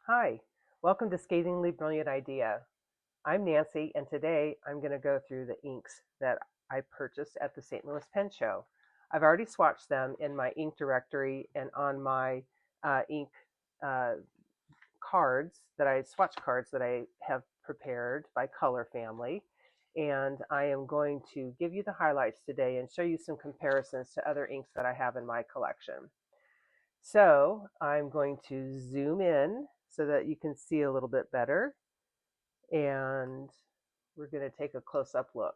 Hi, welcome to Scathingly Brilliant Idea. I'm Nancy, and today I'm going to go through the inks that I purchased at the St. Louis Pen Show. I've already swatched them in my ink directory and on my ink uh, swatch cards that I have prepared by color family. And I am going to give you the highlights today and show you some comparisons to other inks that I have in my collection. So I'm going to zoom in so that you can see a little bit better. And we're going to take a close-up look.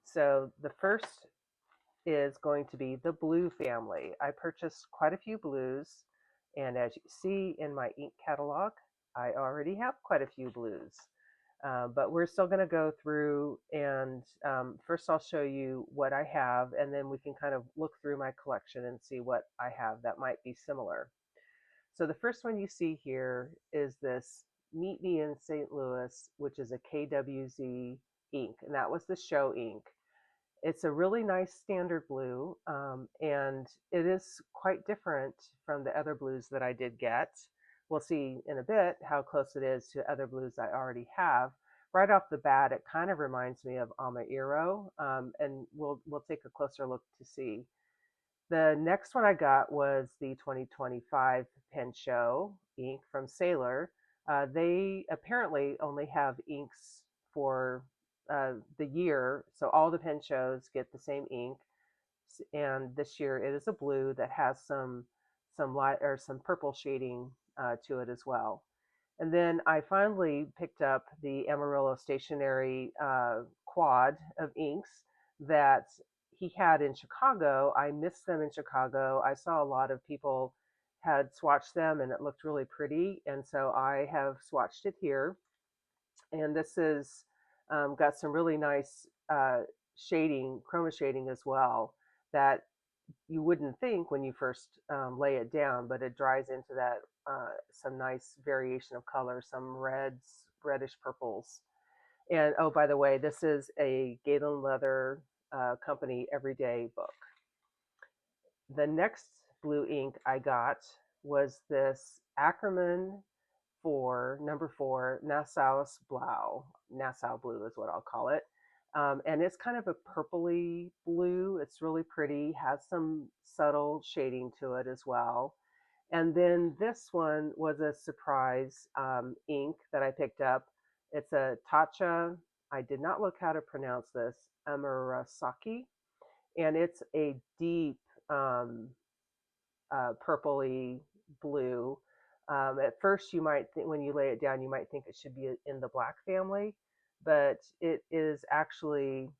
So the first is going to be the blue family. I purchased quite a few blues, and as you see in my ink catalog, I already have quite a few blues. But we're still going to go through and first I'll show you what I have, and then we can kind of look through my collection and see what I have that might be similar. So the first one you see here is this Meet Me in St. Louis, which is a KWZ ink, and that was the show ink. It's a really nice standard blue, and it is quite different from the other blues that I did get. We'll see in a bit how close it is to other blues I already have. Right off the bat, it kind of reminds me of Amarillo, and we'll take a closer look to see. The next one I got was the 2025 Pen Show ink from Sailor. They apparently only have inks for the year, so all the pen shows get the same ink. And this year it is a blue that has some light or some purple shading to it as well. And then I finally picked up the Amarillo Stationery quad of inks that he had in Chicago. I missed them in Chicago. I saw a lot of people had swatched them and it looked really pretty. And so I have swatched it here. And this is got some really nice shading, chroma shading as well, that you wouldn't think when you first lay it down, but it dries into that some nice variation of color, some reds, reddish purples. And oh, by the way, this is a Galen Leather Company Everyday book. The next blue ink I got was this Akkerman for number 4 Nassaus Bleuw. Nassau blue is what I'll call it. And it's kind of a purpley blue. It's really pretty, has some subtle shading to it as well. And then this one was a surprise ink that I picked up. It's a Taccia. I did not look how to pronounce this, Aomurasaki. And it's a deep um, purpley blue. At first, you might think, when you lay it down, you might think it should be in the black family, but it is actually,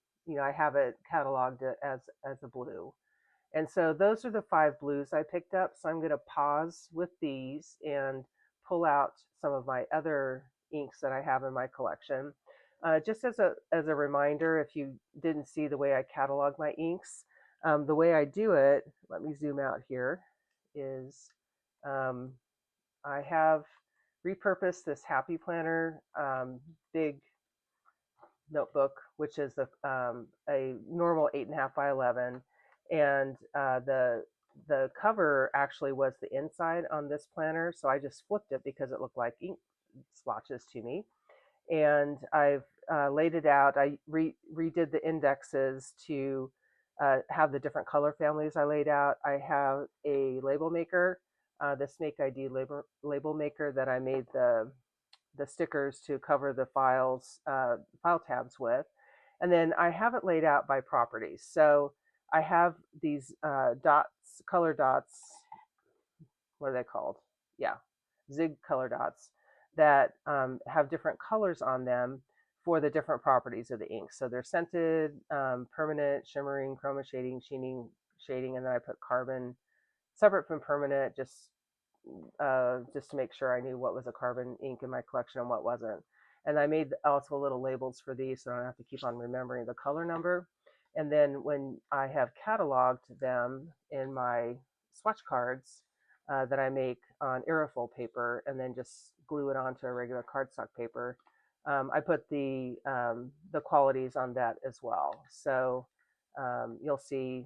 I have it cataloged as a blue. And so those are the 5 blues I picked up. So I'm going to pause with these and pull out some of my other inks that I have in my collection. Just as a reminder, if you didn't see the way I catalog my inks, the way I do it, let me zoom out here, is um, I have repurposed this Happy Planner big notebook, which is a normal 8.5 by 11, and the cover actually was the inside on this planner, so I just flipped it because it looked like ink swatches to me. And I've laid it out. I redid the indexes to have the different color families I laid out. I have a label maker, the Snake ID label maker that I made the stickers to cover the file tabs with. And then I have it laid out by properties. So I have these dots, color dots. What are they called? Yeah, zig color dots that have different colors on them for the different properties of the ink. So they're scented, permanent, shimmering, chroma shading, shading, and then I put carbon separate from permanent, just to make sure I knew what was a carbon ink in my collection and what wasn't. And I made also little labels for these so I don't have to keep on remembering the color number. And then when I have cataloged them in my swatch cards that I make on aerofoil paper and then just glue it onto a regular cardstock paper, I put the qualities on that as well. So you'll see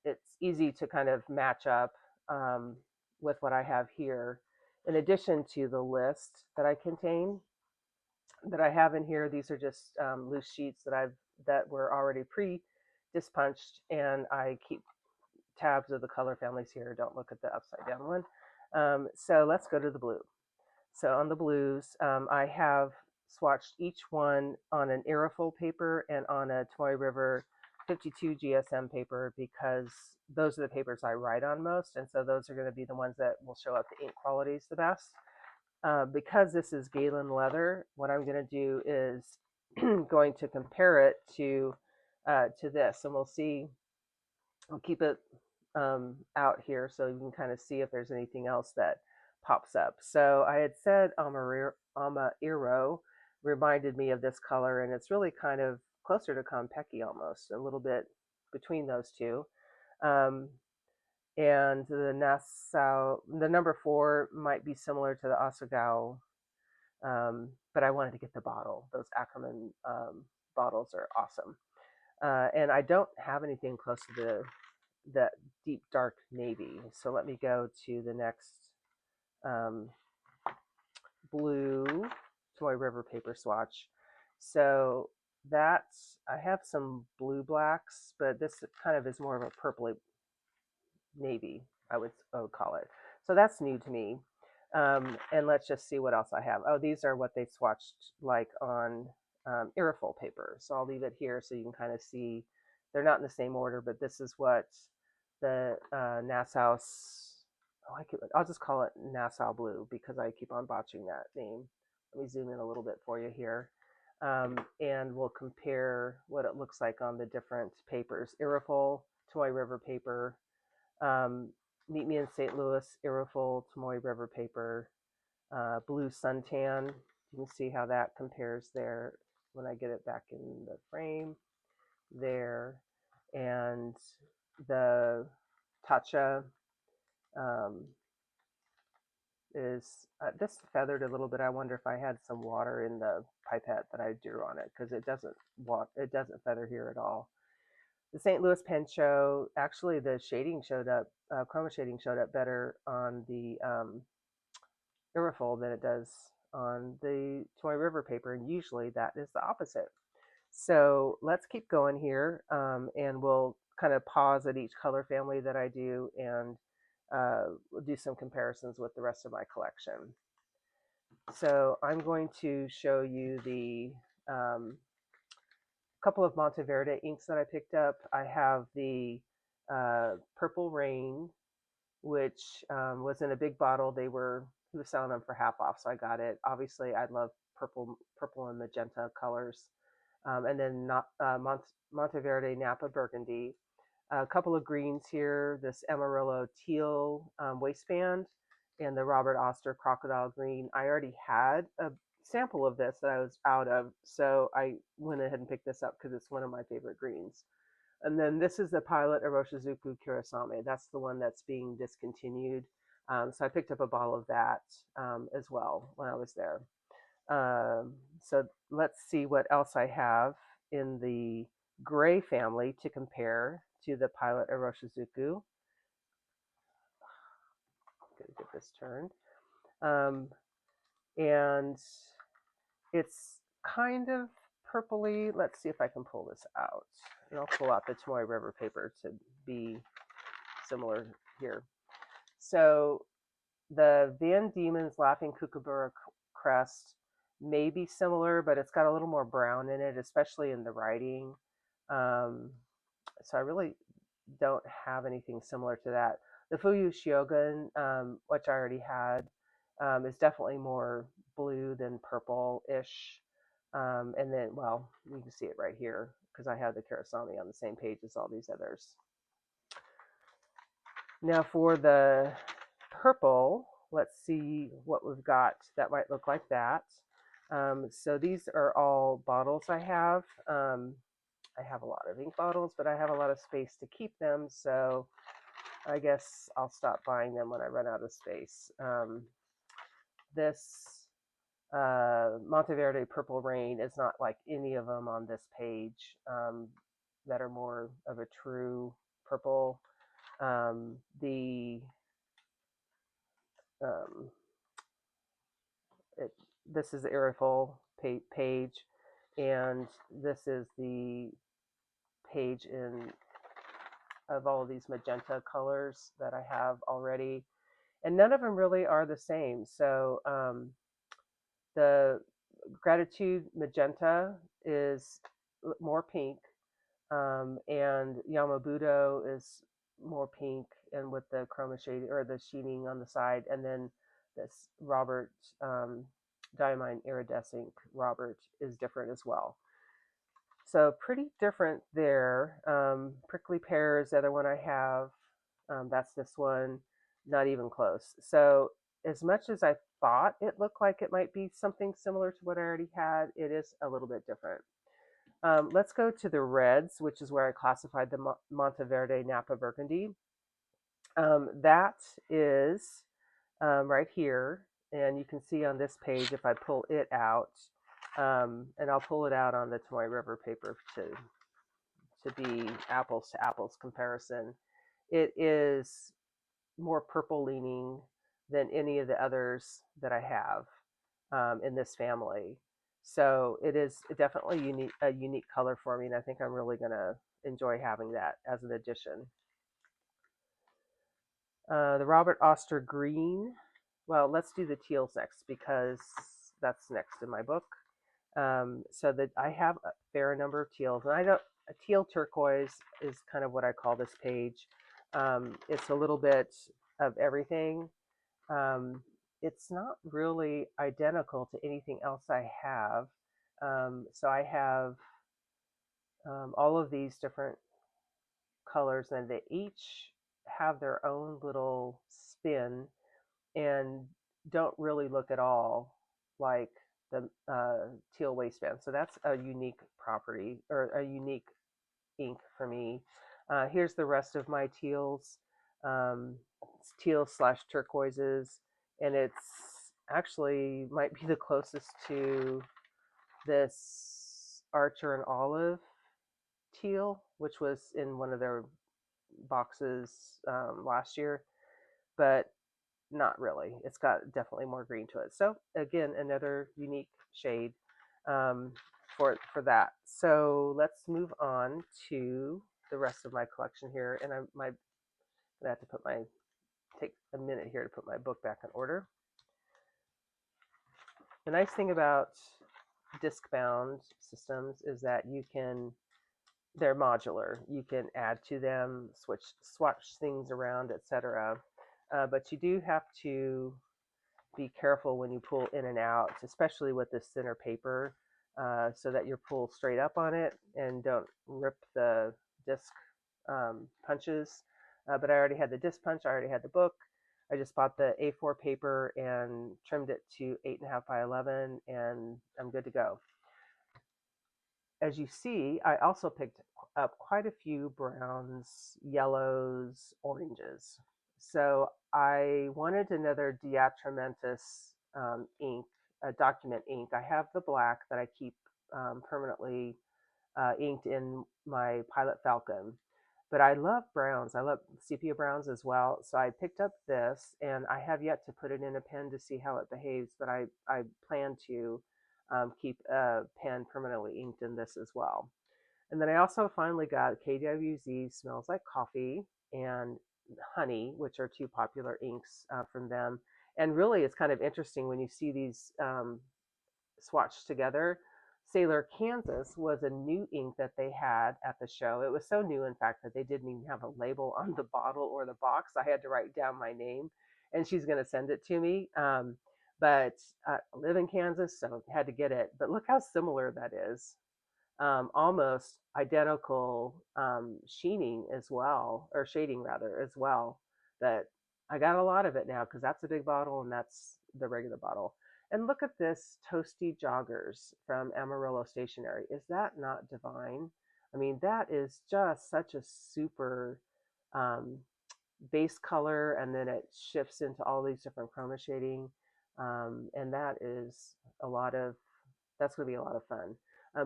it's easy to kind of match up with what I have here. in addition to the list that I have in here. These are just loose sheets that were already pre-dispunched, and I keep tabs of the color families here. Don't look at the upside down one. So let's go to the blue. So on the blues, I have swatched each one on an Aerofil paper and on a Tomoe River 52 GSM paper, because those are the papers I write on most, and so those are going to be the ones that will show up the ink qualities the best. Because this is Galen leather, what I'm going to do is going to compare it to this, and we'll see. I'll keep it out here so you can kind of see if there's anything else that pops up. So I had said Amarillo reminded me of this color, and it's really kind of closer to Konpeki almost, a little bit between those two. And the Nassau, the number 4 might be similar to the Asagao, but I wanted to get the bottle. Those Akkerman bottles are awesome. And I don't have anything close to the deep dark navy. So let me go to the next blue Tomoe River paper swatch. So that's, I have some blue blacks, but this kind of is more of a purpley navy, I would call it. So that's new to me. And let's just see what else I have. Oh, these are what they swatched like on Aerofil paper. So I'll leave it here so you can kind of see. They're not in the same order, but this is what the Nassaus, I'll just call it Nassau Blue because I keep on botching that name. Let me zoom in a little bit for you here. And we'll compare what it looks like on the different papers. Aerofil, Tomoe River paper, Meet Me in St. Louis, Aerofil, Tomoe River paper, blue suntan. You can see how that compares there when I get it back in the frame there. And the Taccia is this feathered a little bit. I wonder if I had some water in the pipette that I drew on it, because it doesn't feather here at all. The St. Louis pen show, actually the shading showed up, chroma shading showed up better on the Aerofil than it does on the Tomoe River paper, and usually that is the opposite. So let's keep going here, and we'll kind of pause at each color family that I do, and we'll do some comparisons with the rest of my collection. So I'm going to show you the couple of Monteverde inks that I picked up. I have the Purple Rain, which was in a big bottle. He was selling them for half off, so I got it. Obviously, I love purple and magenta colors. And then Monteverde Napa Burgundy. A couple of greens here, this Amarillo Teal waistband, and the Robert Oster Crocodile green. I already had a sample of this that I was out of, so I went ahead and picked this up because it's one of my favorite greens. And then this is the Pilot Iroshizuku Kirasame. That's the one that's being discontinued. So I picked up a bottle of that as well when I was there. So let's see what else I have in the gray family to compare to the Pilot Iroshizuku. Gonna get this turned. And it's kind of purpley. Let's see if I can pull this out. And I'll pull out the Tomoe River paper to be similar here. So the Van Diemen's Laughing Kookaburra crest may be similar, but it's got a little more brown in it, especially in the writing. So I really don't have anything similar to that. The Fuyu Shiogun, which I already had, is definitely more blue than purple-ish. And then, well, you can see it right here because I have the Kirasame on the same page as all these others. Now for the purple, let's see what we've got that might look like that. So these are all bottles I have. I have a lot of ink bottles, but I have a lot of space to keep them, so I guess I'll stop buying them when I run out of space. This Monteverde Purple Rain is not like any of them on this page that are more of a true purple. The this is the aerial page, and this is the page of all of these magenta colors that I have already, and none of them really are the same. So the Gratitude magenta is more pink, and Yamabudo is more pink and with the chroma shade or the sheening on the side, and then this Robert Diamine Iridescent Robert is different as well. So pretty different there. Prickly Pear is the other one I have. That's this one, not even close. So as much as I thought it looked like it might be something similar to what I already had, it is a little bit different. Let's go to the reds, which is where I classified the Monteverde Napa Burgundy. That is right here, and you can see on this page if I pull it out, and I'll pull it out on the Tomoe River paper to be apples to apples comparison. It is more purple leaning than any of the others that I have in this family. So it is definitely a unique color for me, and I think I'm really going to enjoy having that as an addition. The Robert Oster green. Well, let's do the teals next because that's next in my book. So that I have a fair number of teals, and a teal turquoise is kind of what I call this page. It's a little bit of everything. It's not really identical to anything else I have. So I have all of these different colors, and they each have their own little spin and don't really look at all like the teal waistband. So that's a unique property or a unique ink for me. Here's the rest of my teals. It's teal slash turquoises, and it's actually might be the closest to this Archer and Olive teal, which was in one of their boxes last year, but not really. It's got definitely more green to it. So again, another unique shade for that. So let's move on to the rest of my collection here, and I have to take a minute here to put my book back in order. The nice thing about disc-bound systems is that they're modular. You can add to them, swatch things around, etc. But you do have to be careful when you pull in and out, especially with this thinner paper, so that you're pulled straight up on it and don't rip the disc punches. But I already had the disc punch, I already had the book. I just bought the A4 paper and trimmed it to 8.5 by 11, and I'm good to go. As you see, I also picked up quite a few browns, yellows, oranges. So I wanted another Atramentis ink, a document ink. I have the black that I keep permanently inked in my Pilot Falcon. But I love browns. I love sepia browns as well. So I picked up this, and I have yet to put it in a pen to see how it behaves, but I plan to keep a pen permanently inked in this as well. And then I also finally got KWZ Smells Like Coffee and Honey, which are two popular inks from them. And really, it's kind of interesting when you see these swatched together. Sailor Kansas was a new ink that they had at the show. It was so new, in fact, that they didn't even have a label on the bottle or the box. I had to write down my name, and she's going to send it to me. But I live in Kansas, so I had to get it. But look how similar that is. Almost identical sheening as well, or shading rather, as well. But I got a lot of it now because that's a big bottle and that's the regular bottle. And look at this Toasty Joggers from Amarillo Stationery. Is that not divine? I mean, that is just such a super base color, and then it shifts into all these different chroma shading. And that's going to be a lot of fun.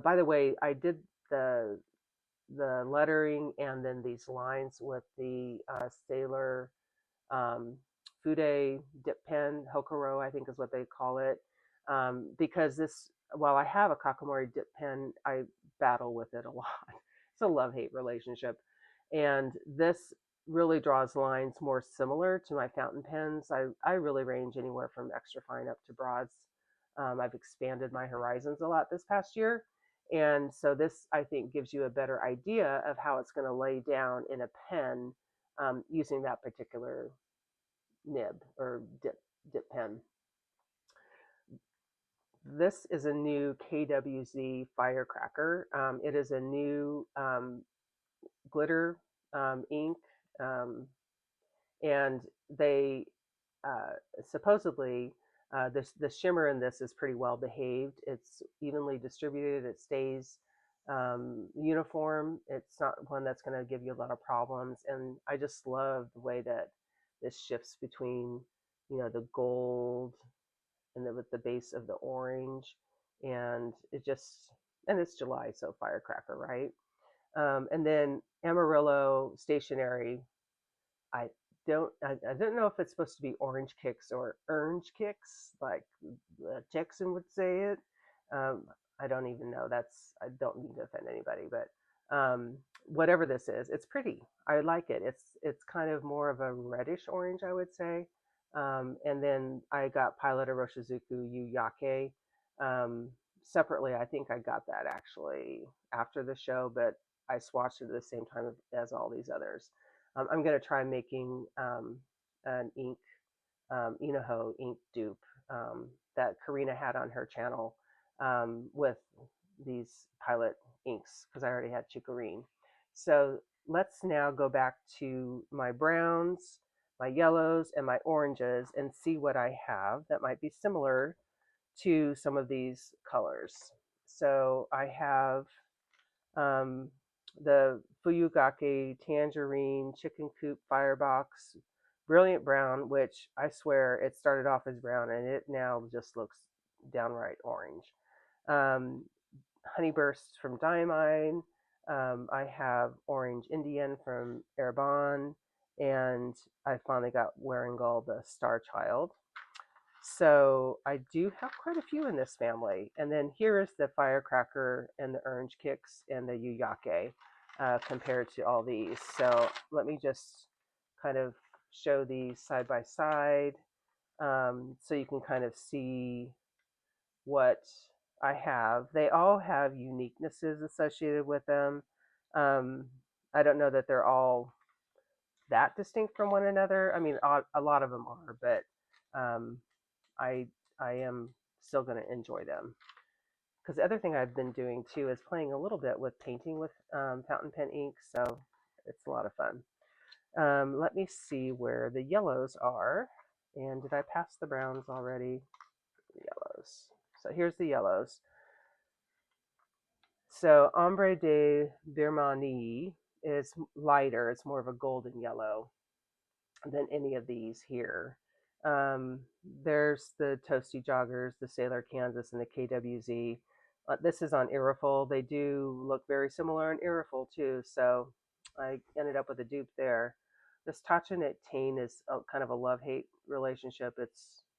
By the way, I did the lettering and then these lines with the Sailor Fude dip pen, Hokuro, I think is what they call it. because this, while I have a Kakamori dip pen, I battle with it a lot. It's a love-hate relationship. And this really draws lines more similar to my fountain pens. I really range anywhere from extra fine up to broads. I've expanded my horizons a lot this past year. And so this, I think, gives you a better idea of how it's going to lay down in a pen using that particular nib or dip pen. This is a new KWZ firecracker. It is a new glitter ink, um, and they supposedly the shimmer in this is pretty well behaved. It's evenly distributed. It stays uniform. It's not one that's going to give you a lot of problems. And I just love the way that this shifts between, the gold and then with the base of the orange, and it's July, so firecracker, right? And then Amarillo Stationery. I I don't know if it's supposed to be orange kicks or orange kicks, like Texan would say it. Um, I don't even know. I don't mean to offend anybody, but whatever this is, it's pretty. I like it. It's kind of more of a reddish orange, I would say. And then I got Pilot Iroshizuku YuYake separately. I think I got that actually after the show, but I swatched it at the same time as all these others. I'm going to try making an ink, Inoho ink dupe that Karina had on her channel with these Pilot inks because I already had Chicorine. So let's now go back to my browns, my yellows, and my oranges and see what I have that might be similar to some of these colors. So I have um, the Fuyugake Tangerine Chicken Coop Firebox Brilliant Brown, which I swear it started off as brown and it now just looks downright orange. Um, Honey Burst from Diamine. I have Orange Indian from Erbon, and I finally got Warringal the Star Child. So I do have quite a few in this family. And then here is the firecracker and the orange kicks and the YuYake compared to all these. So let me just kind of show these side by side so you can kind of see what I have. They all have uniquenesses associated with them. Um, I don't know that they're all that distinct from one another. I mean, a lot of them are, but um, I I am still going to enjoy them. Because the other thing I've been doing too is playing a little bit with painting with fountain pen ink, so it's a lot of fun. Let me see where the yellows are. And did I pass the browns already? The yellows. So here's the yellows. So Ombre de Birmanie is lighter. It's more of a golden yellow than any of these here. There's the Toasty Joggers, the Sailor Kansas, and the KWZ. This is on Iriful. They do look very similar on Iriful too, so I ended up with a dupe there. This Taccia Tain is kind of a love-hate relationship.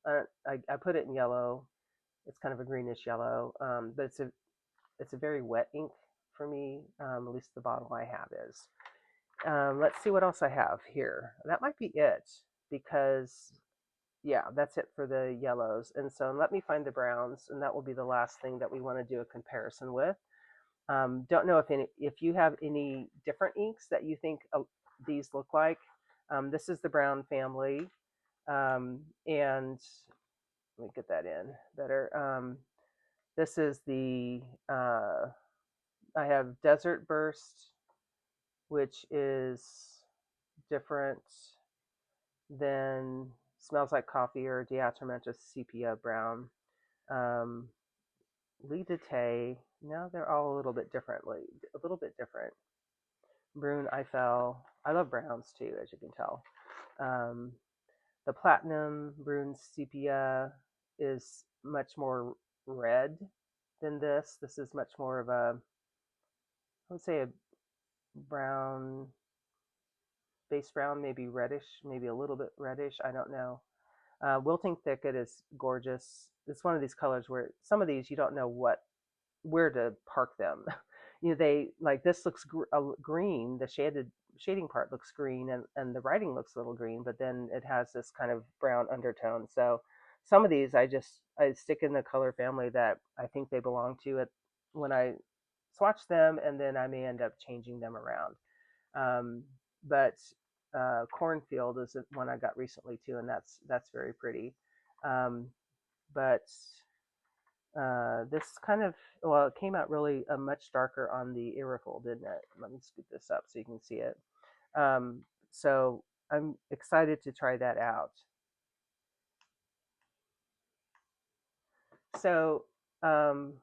I put it in yellow. It's kind of a greenish yellow, but it's a very wet ink for me. At least the bottle I have is. Let's see what else I have here. That might be it because, yeah, that's it for the yellows. And so let me find the browns, and that will be the last thing that we want to do a comparison with. Don't know if you have any different inks that you think these look like. This is the brown family, and let me get that in better. This is I have Desert Burst, which is different than Smells Like Coffee or Atramentis Sepia Brown. Lee Dete, now they're all a little bit differently, a little bit different. Brune Eiffel, I love browns too, as you can tell. The Platinum Brune Sepia is much more red than this. This is much more of a, I would say a brown, base brown, maybe reddish, maybe a little bit reddish. I don't know. Wilting Thicket is gorgeous. It's one of these colors where some of these you don't know where to park them. They like this looks green. The shading part looks green, and the writing looks a little green, but then it has this kind of brown undertone. So some of these I stick in the color family that I think they belong to it when I swatch them, and then I may end up changing them around. Um, but Cornfield is one I got recently too, and that's very pretty. Um, but this kind of, well, it came out really much darker on the Iroquois, didn't it? Let me scoop this up so you can see it. Um, so I'm excited to try that out. So um,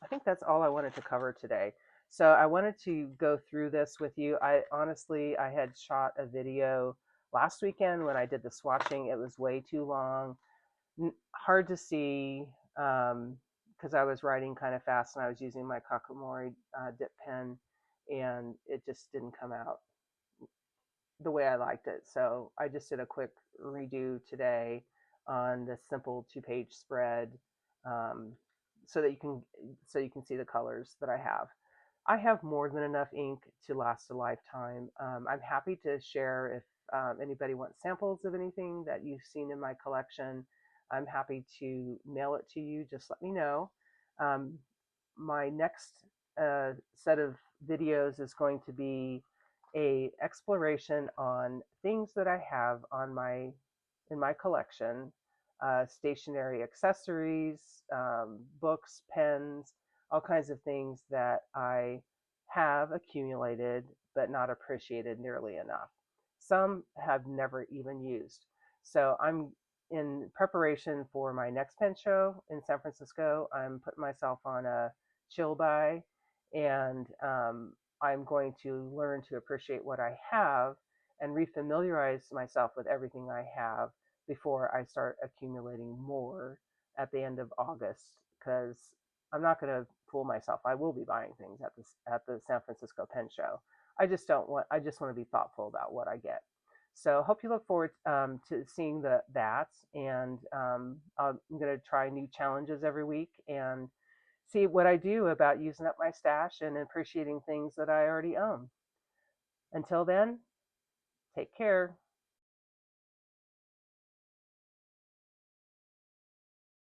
I think that's all I wanted to cover today. So I wanted to go through this with you. I had shot a video last weekend when I did the swatching. It was way too long, hard to see, because I was writing kind of fast and I was using my Kakamori dip pen, and it just didn't come out the way I liked it. So I just did a quick redo today on this simple 2-page spread, um, so that you can see the colors that I have. I have more than enough ink to last a lifetime. I'm happy to share if anybody wants samples of anything that you've seen in my collection. I'm happy to mail it to you. Just let me know. Um, my next set of videos is going to be a exploration on things that I have on in my collection, stationery accessories, books, pens, all kinds of things that I have accumulated but not appreciated nearly enough. Some have never even used. So I'm in preparation for my next pen show in San Francisco. I'm putting myself on a chill buy, and I'm going to learn to appreciate what I have and refamiliarize myself with everything I have before I start accumulating more at the end of August, because I'm not going to fool myself. I will be buying things at the San Francisco Pen Show. I just want to be thoughtful about what I get. So hope you look forward to seeing that, and I'm going to try new challenges every week and see what I do about using up my stash and appreciating things that I already own. Until then, take care.